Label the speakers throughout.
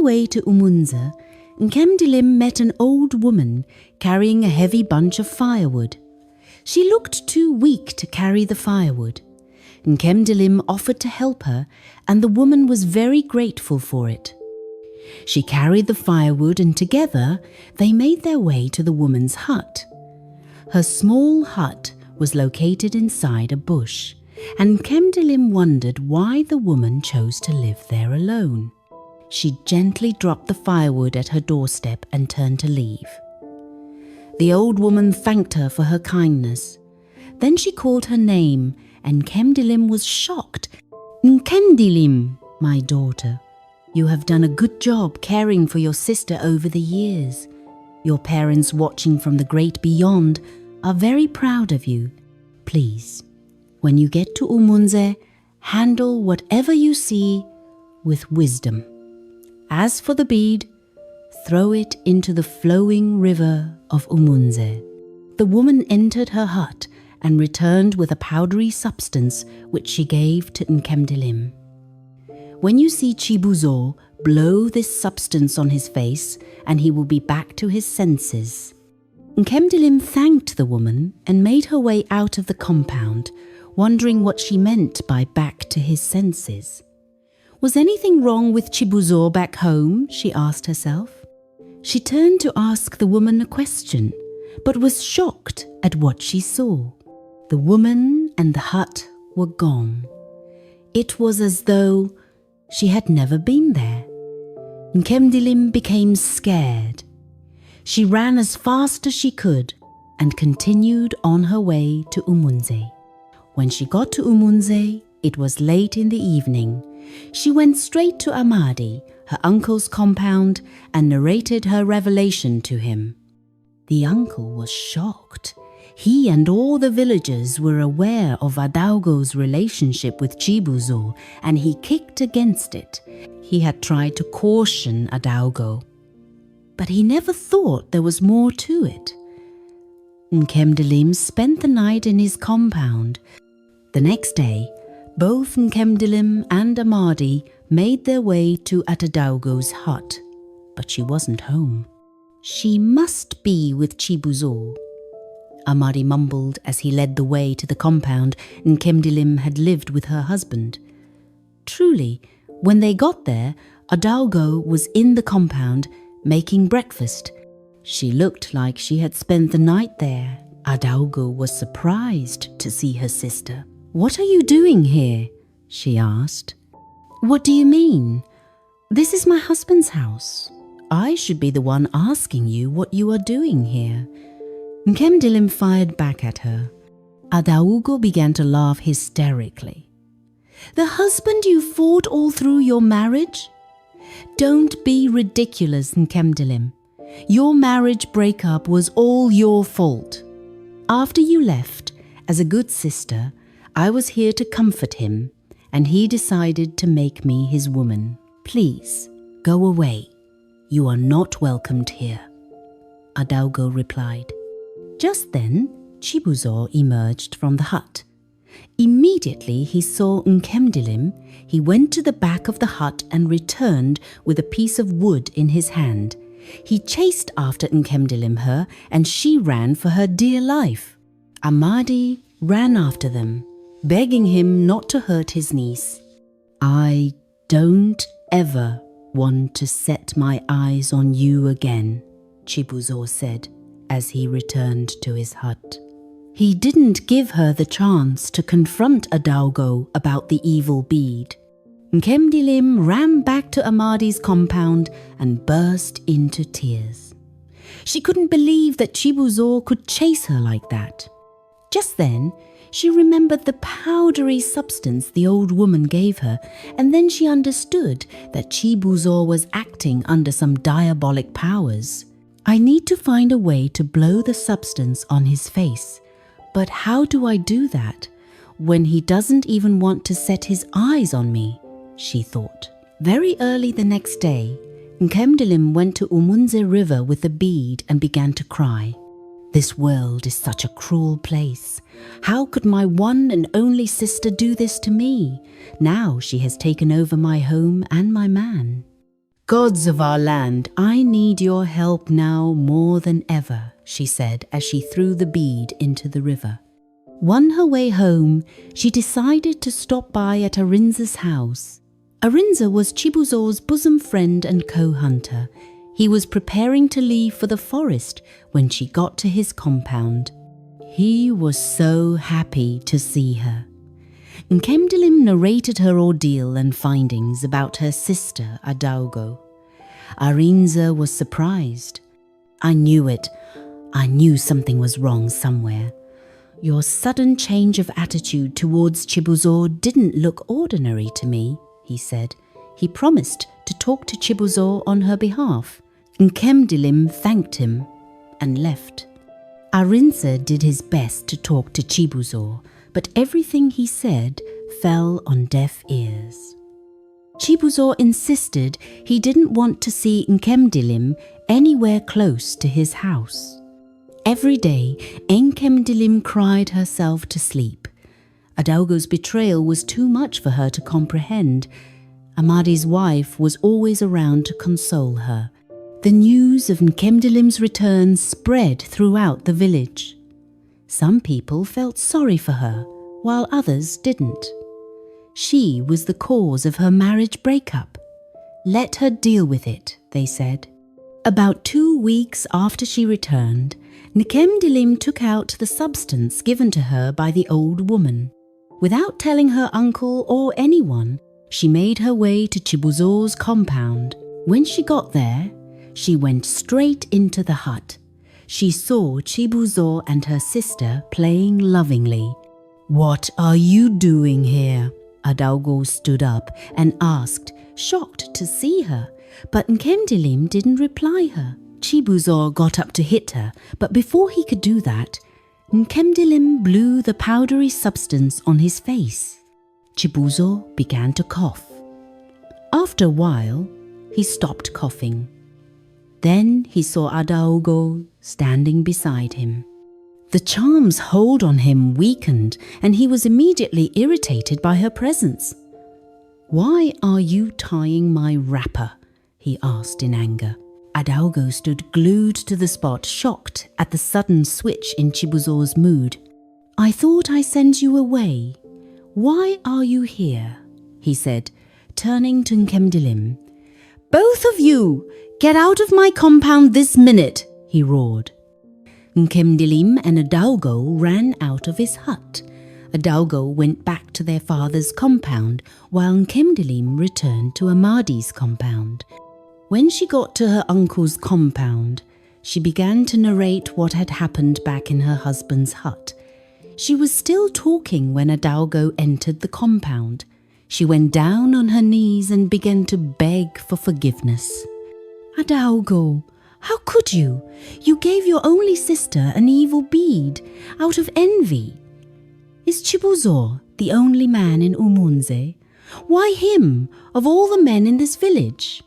Speaker 1: way to Umunza, Nkemdilim met an old woman carrying a heavy bunch of firewood. She looked too weak to carry the firewood. Nkemdilim offered to help her, and the woman was very grateful for it. She carried the firewood, and together they made their way to the woman's hut. Her small hut was located inside a bush, and Nkemdilim wondered why the woman chose to live there alone. She gently dropped the firewood at her doorstep and turned to leave. The old woman thanked her for her kindness. Then she called her name, and Nkemdilim was shocked. "Nkemdilim, my daughter, you have done a good job caring for your sister over the years. Your parents watching from the great beyond are very proud of you. Please, when you get to Umunze, handle whatever you see with wisdom. As for the bead, throw it into the flowing river of Umunze." The woman entered her hut and returned with a powdery substance which she gave to Nkemdilim. "When you see Chibuzo, blow this substance on his face and he will be back to his senses." Nkemdilim thanked the woman and made her way out of the compound, wondering what she meant by back to his senses. Was anything wrong with Chibuzo back home, she asked herself. She turned to ask the woman a question, but was shocked at what she saw. The woman and the hut were gone. It was as though she had never been there. Nkemdilim became scared. She ran as fast as she could and continued on her way to Umunze. When she got to Umunze, it was late in the evening. She went straight to Amadi, her uncle's compound, and narrated her revelation to him. The uncle was shocked. He and all the villagers were aware of Adaugo's relationship with Chibuzo, and he kicked against it. He had tried to caution Adaugo, but he never thought there was more to it. Nkemdilim spent the night in his compound. The next day, both Nkemdilim and Amadi made their way to Adaugo's hut, but she wasn't home. "She must be with Chibuzo," Amadi mumbled as he led the way to the compound Nkemdilim had lived with her husband. Truly, when they got there, Adaugo was in the compound making breakfast. She looked like she had spent the night there. Adaugo was surprised to see her sister. "What are you doing here?" she asked. "What do you mean? This is my husband's house. I should be the one asking you what you are doing here." Nkemdilim fired back at her. Adaugo began to laugh hysterically. "The husband you fought all through your marriage? Don't be ridiculous, Nkemdilim. Your marriage breakup was all your fault. After you left, as a good sister, I was here to comfort him, and he decided to make me his woman. Please, go away. You are not welcomed here," Adaugo replied. Just then, Chibuzo emerged from the hut. Immediately he saw Nkemdilim. He went to the back of the hut and returned with a piece of wood in his hand. He chased after Nkemdilim her, and she ran for her dear life. Amadi ran after them, begging him not to hurt his niece. "I don't ever want to set my eyes on you again," Chibuzo said as he returned to his hut. He didn't give her the chance to confront Adaugo about the evil bead. Nkemdilim ran back to Amadi's compound and burst into tears. She couldn't believe that Chibuzo could chase her like that. Just then, she remembered the powdery substance the old woman gave her, and then she understood that Chibuzo was acting under some diabolic powers. "I need to find a way to blow the substance on his face. But how do I do that when he doesn't even want to set his eyes on me?" she thought. Very early the next day, Nkemdilim went to Umunze River with the bead and began to cry. "This world is such a cruel place. How could my one and only sister do this to me? Now she has taken over my home and my man." "Gods of our land, I need your help now more than ever," she said as she threw the bead into the river. On her way home, she decided to stop by at Arinze's house. Arinze was Chibuzo's bosom friend and co-hunter. He was preparing to leave for the forest when she got to his compound. He was so happy to see her. Nkemdilim narrated her ordeal and findings about her sister Adaugo. Arinze was surprised. "I knew it. I knew something was wrong somewhere. Your sudden change of attitude towards Chibuzo didn't look ordinary to me," he said. He promised to talk to Chibuzo on her behalf. Nkemdilim thanked him and left. Arinze did his best to talk to Chibuzo, but everything he said fell on deaf ears. Chibuzo insisted he didn't want to see Nkemdilim anywhere close to his house. Every day, Nkemdilim cried herself to sleep. Adaugo's betrayal was too much for her to comprehend. Amadi's wife was always around to console her. The news of Nkemdilim's return spread throughout the village. Some people felt sorry for her, while others didn't. She was the cause of her marriage breakup. Let her deal with it, they said. About 2 weeks after she returned, Nkemdilim took out the substance given to her by the old woman. Without telling her uncle or anyone, she made her way to Chibuzo's compound. When she got there, she went straight into the hut. She saw Chibuzo and her sister playing lovingly. "What are you doing here?" Adaugo stood up and asked, shocked to see her, but Nkemdilim didn't reply her. Chibuzo got up to hit her, but before he could do that, Nkemdilim blew the powdery substance on his face. Chibuzo began to cough. After a while, he stopped coughing. Then he saw Adaugo standing beside him. The charm's hold on him weakened, and he was immediately irritated by her presence. "Why are you tying my wrapper?" he asked in anger. Adaugo stood glued to the spot, shocked at the sudden switch in Chibuzo's mood. "I thought I sent you away. Why are you here?" he said, turning to Nkemdilim. "Both of you! Get out of my compound this minute!" he roared. Nkemdilim and Adaugo ran out of his hut. Adaugo went back to their father's compound, while Nkemdilim returned to Amadi's compound. When she got to her uncle's compound, she began to narrate what had happened back in her husband's hut. She was still talking when Adaugo entered the compound. She went down on her knees and began to beg for forgiveness. "Adaugo, how could you? You gave your only sister an evil bead out of envy. Is Chibuzo the only man in Umunze? Why him, of all the men in this village?"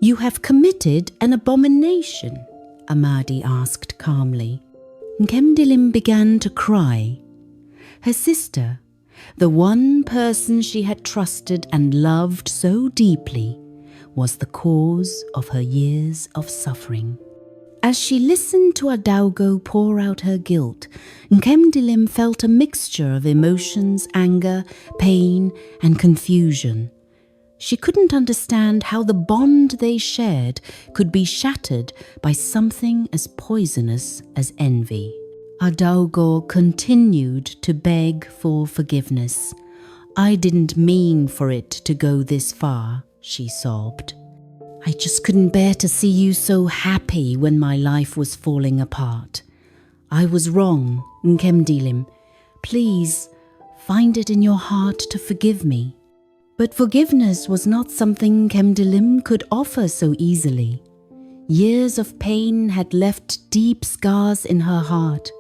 Speaker 1: "You have committed an abomination," Amadi asked calmly. Nkemdilim began to cry. Her sister, the one person she had trusted and loved so deeply, was the cause of her years of suffering. As she listened to Adaugo pour out her guilt, Nkemdilim felt a mixture of emotions, anger, pain, and confusion. She couldn't understand how the bond they shared could be shattered by something as poisonous as envy. Adaugo continued to beg for forgiveness. "I didn't mean for it to go this far," she sobbed. "I just couldn't bear to see you so happy when my life was falling apart. I was wrong, Nkemdilim. Please, find it in your heart to forgive me." But forgiveness was not something Nkemdilim could offer so easily. Years of pain had left deep scars in her heart.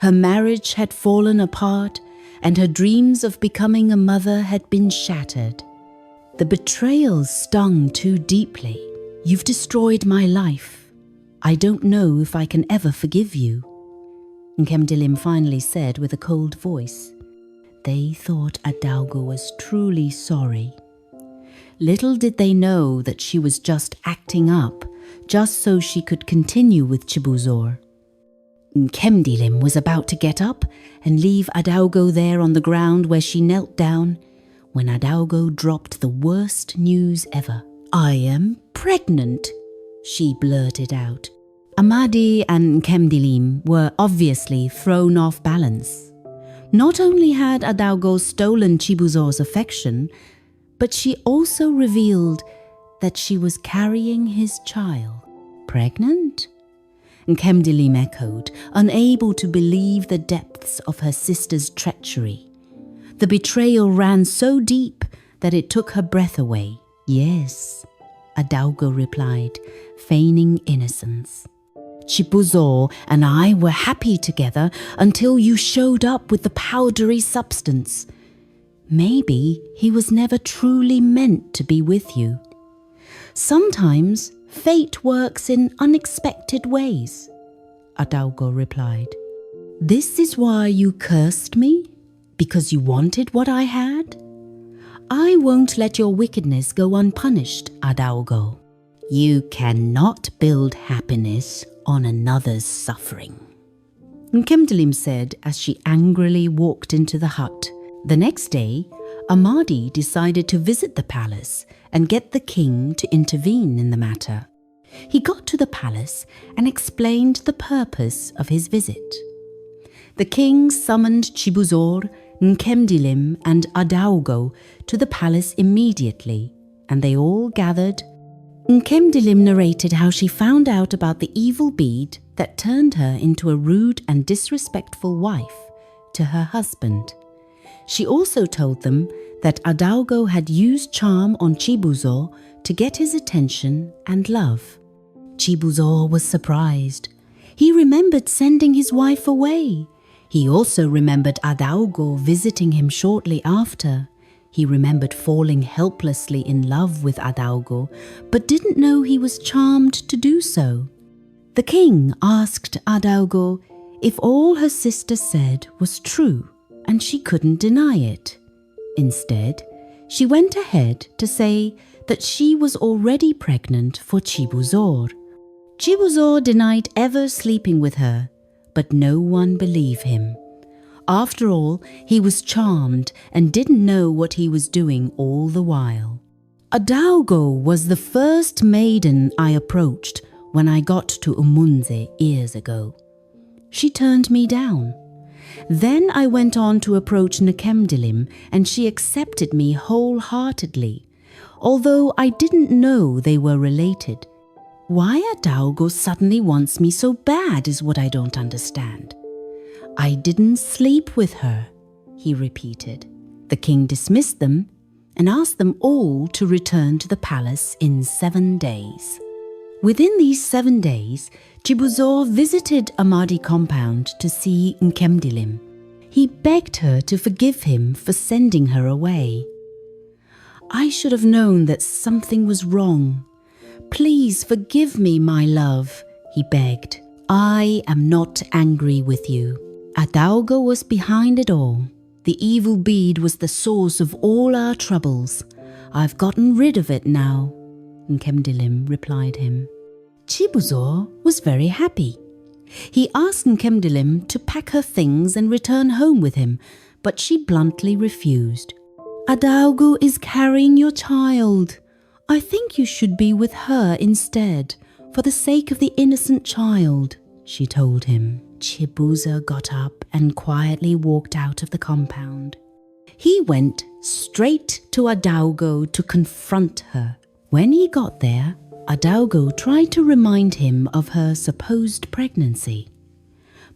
Speaker 1: Her marriage had fallen apart, and her dreams of becoming a mother had been shattered. The betrayal stung too deeply. "You've destroyed my life. I don't know if I can ever forgive you," Nkemdilim finally said with a cold voice. They thought Adaugo was truly sorry. Little did they know that she was just acting up, just so she could continue with Chibuzor. Nkemdilim was about to get up and leave Adaugo there on the ground where she knelt down, when Adaugo dropped the worst news ever. "I am pregnant," she blurted out. Amadi and Nkemdilim were obviously thrown off balance. Not only had Adaugo stolen Chibuzor's affection, but she also revealed that she was carrying his child. Pregnant? Nkemdilim echoed, unable to believe the depths of her sister's treachery. The betrayal ran so deep that it took her breath away. "Yes," Adaugo replied, feigning innocence. "Chibuzor and I were happy together until you showed up with the powdery substance. Maybe he was never truly meant to be with you. Sometimes fate works in unexpected ways," Adaugo replied. "This is why you cursed me? Because you wanted what I had? I won't let your wickedness go unpunished, Adaugo. You cannot build happiness on another's suffering," Nkemdilim said as she angrily walked into the hut. The next day, Amadi decided to visit the palace and get the king to intervene in the matter. He got to the palace and explained the purpose of his visit. The king summoned Chibuzor, Nkemdilim and Adaugo to the palace immediately, and they all gathered. Nkemdilim narrated how she found out about the evil bead that turned her into a rude and disrespectful wife to her husband. She also told them that Adaugo had used charm on Chibuzor to get his attention and love. Chibuzor was surprised. He remembered sending his wife away. He also remembered Adaugo visiting him shortly after. He remembered falling helplessly in love with Adaugo, but didn't know he was charmed to do so. The king asked Adaugo if all her sister said was true, and she couldn't deny it. Instead, she went ahead to say that she was already pregnant for Chibuzor. Chibuzor denied ever sleeping with her, but no one believed him. After all, he was charmed and didn't know what he was doing all the while. Adaugo was the first maiden I approached when I got to Umunze years ago. She turned me down. Then I went on to approach Nkemdilim, and she accepted me wholeheartedly, although I didn't know they were related. Why Adaugo suddenly wants me so bad is what I don't understand. "I didn't sleep with her," he repeated. The king dismissed them and asked them all to return to the palace in 7 days. Within these 7 days, Chibuzor visited Amadi compound to see Nkemdilim. He begged her to forgive him for sending her away. "I should have known that something was wrong. Please forgive me, my love," he begged. "I am not angry with you. Adaugo was behind it all. The evil bead was the source of all our troubles. I've gotten rid of it now," Nkemdilim replied him. Chibuzor was very happy. He asked Nkemdilim to pack her things and return home with him, but she bluntly refused. "Adaugo is carrying your child. I think you should be with her instead, for the sake of the innocent child," she told him. Chibuzor got up and quietly walked out of the compound. He went straight to Adaugo to confront her. When he got there, Adaugo tried to remind him of her supposed pregnancy.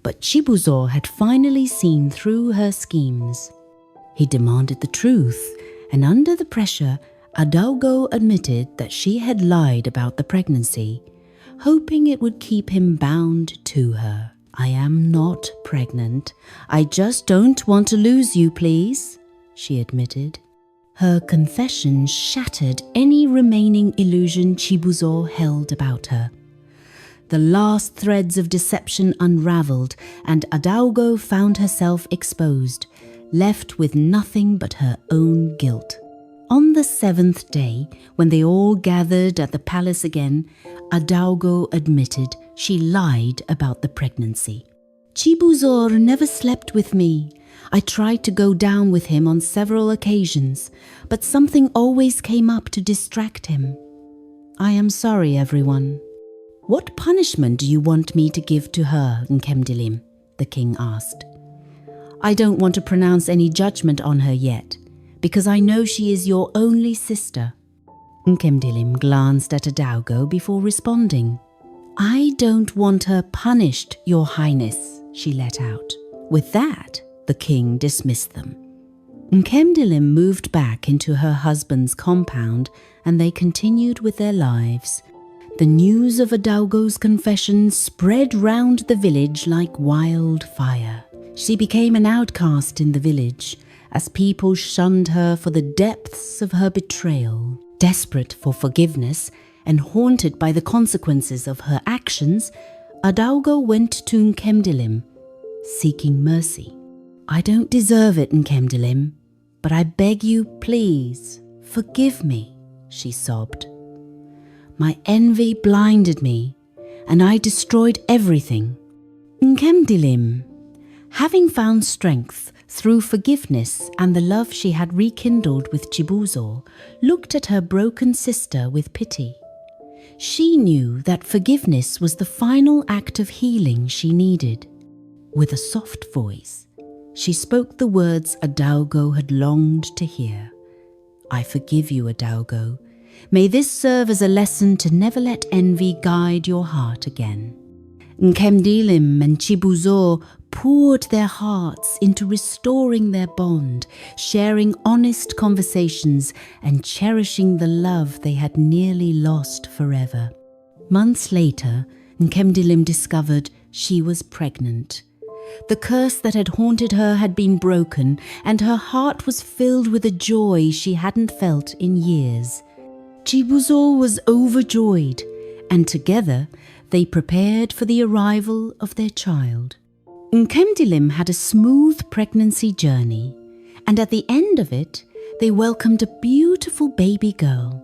Speaker 1: But Chibuzor had finally seen through her schemes. He demanded the truth, and under the pressure, Adaugo admitted that she had lied about the pregnancy, hoping it would keep him bound to her. "I am not pregnant. I just don't want to lose you, please," she admitted. Her confession shattered any remaining illusion Chibuzor held about her. The last threads of deception unraveled, and Adaugo found herself exposed, left with nothing but her own guilt. On the 7th day, when they all gathered at the palace again, Adaugo admitted she lied about the pregnancy. Chibuzor never slept with me. I tried to go down with him on several occasions, but something always came up to distract him. I am sorry, everyone. What punishment do you want me to give to her, Nkemdilim? The king asked. I don't want to pronounce any judgment on her yet, because I know she is your only sister. Nkemdilim glanced at Adaugo before responding. I don't want her punished, your highness, she let out. With that, the king dismissed them. Nkemdilim moved back into her husband's compound and they continued with their lives. The news of Adaugo's confession spread round the village like wildfire. She became an outcast in the village as people shunned her for the depths of her betrayal. Desperate for forgiveness and haunted by the consequences of her actions, Adaugo went to Nkemdilim, seeking mercy. I don't deserve it, Nkemdilim, but I beg you, please, forgive me, she sobbed. My envy blinded me, and I destroyed everything. Nkemdilim, having found strength through forgiveness and the love she had rekindled with Chibuzor, looked at her broken sister with pity. She knew that forgiveness was the final act of healing she needed. With a soft voice, she spoke the words Adaugo had longed to hear. I forgive you, Adaugo. May this serve as a lesson to never let envy guide your heart again. Nkemdilim and Chibuzor poured their hearts into restoring their bond, sharing honest conversations and cherishing the love they had nearly lost forever. Months later, Nkemdilim discovered she was pregnant. The curse that had haunted her had been broken, and her heart was filled with a joy she hadn't felt in years. Chibuzor was overjoyed, and together they prepared for the arrival of their child. Nkemdilim had a smooth pregnancy journey, and at the end of it, they welcomed a beautiful baby girl.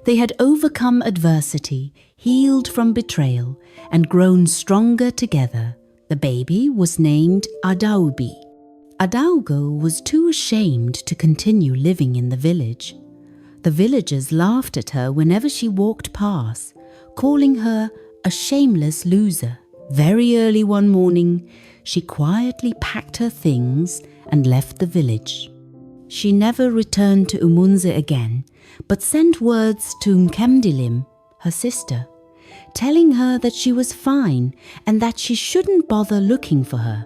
Speaker 1: They had overcome adversity, healed from betrayal, and grown stronger together. The baby was named Adaugo. Adaugo was too ashamed to continue living in the village. The villagers laughed at her whenever she walked past, calling her a shameless loser. Very early one morning, she quietly packed her things and left the village. She never returned to Umunze again, but sent words to Nkemdilim, her sister, telling her that she was fine and that she shouldn't bother looking for her.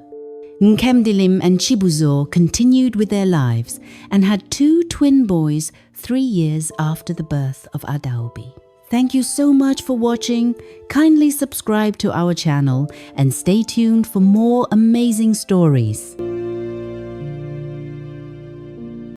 Speaker 1: Nkemdilim and Chibuzor continued with their lives and had 2 twin boys 3 years after the birth of Adaugo. Thank you so much for watching. Kindly subscribe to our channel and stay tuned for more amazing stories.